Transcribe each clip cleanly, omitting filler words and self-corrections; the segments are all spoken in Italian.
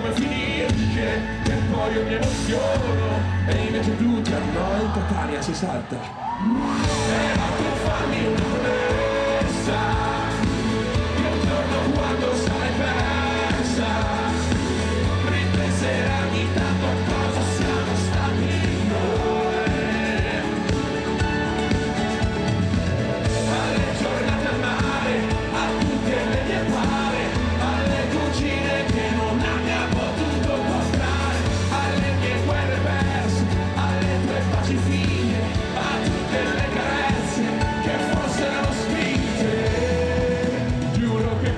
come finisce, e poi io mi emoziono, e invece tutti hanno il Catania si salta. Ma tu fammi una promessa, che un giorno quando sarai persa, ripenserai ogni tanto a cosa siamo stati noi. Alle giornate al mare, a tutte le mie pare, alle cucine che non abbia potuto comprare, alle mie guerre perse, alle tue paci figlie, a tutte le carezze che forse erano spinte. Giuro che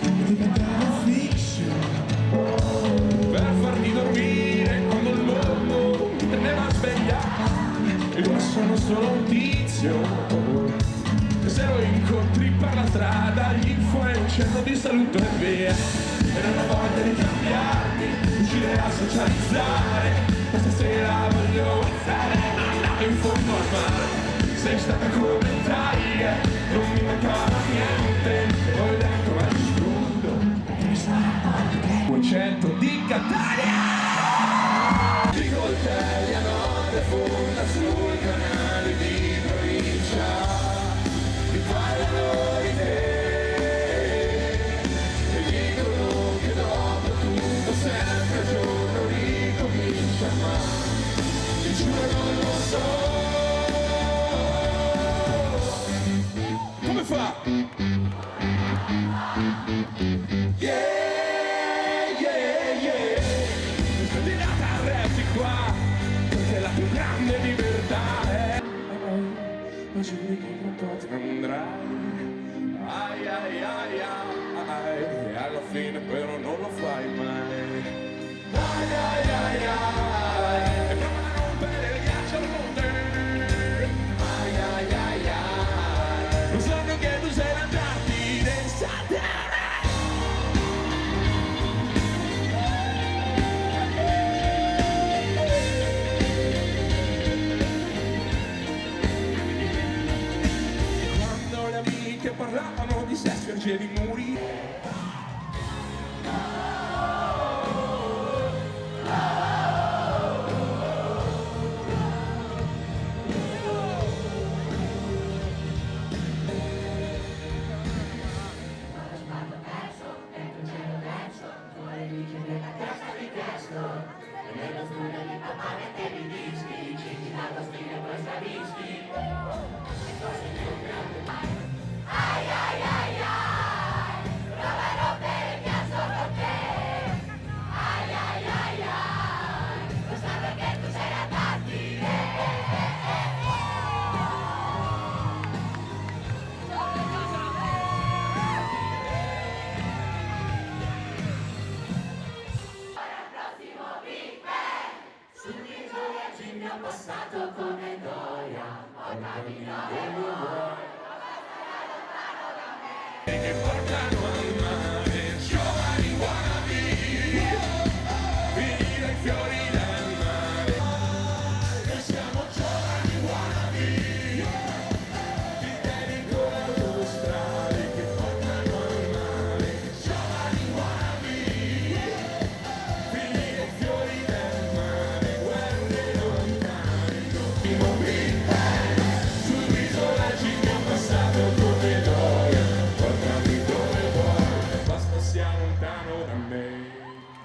diventavo fiction per farti dormire quando il mondo mi teneva sveglia. Io sono solo un tizio, e se lo incontri per la strada gli fai un cenno di saluto e via. E non ho voglia di cambiarmi, uscire a socializzare, questa sera voglio alzare una nave in fondo al mare. Sei stata come dai, non mi mancava niente, e poi dentro ma rispondo, perché mi sta un cento di Catania. Di coltelli a notte fonda sui canali di provincia, mi parlano di te e dicono che dopo tutto sempre il giorno ricomincia, ma ti giuro non lo so. Come fa? Yeah, yeah, yeah. Questa tirata resti qua, perché la più grande libertà è ma giuri che tra un po' te ne andrai. Ai ai ai ai, e alla fine però non lo fai mai. Ai ai ai ai, e prova a rompere il ghiaccio al monte. Ai ai ai ai, lo sanno che tu sei l'andarti del Satana. Che parlavano di sesso e di muri. Passato come noia, poi cammino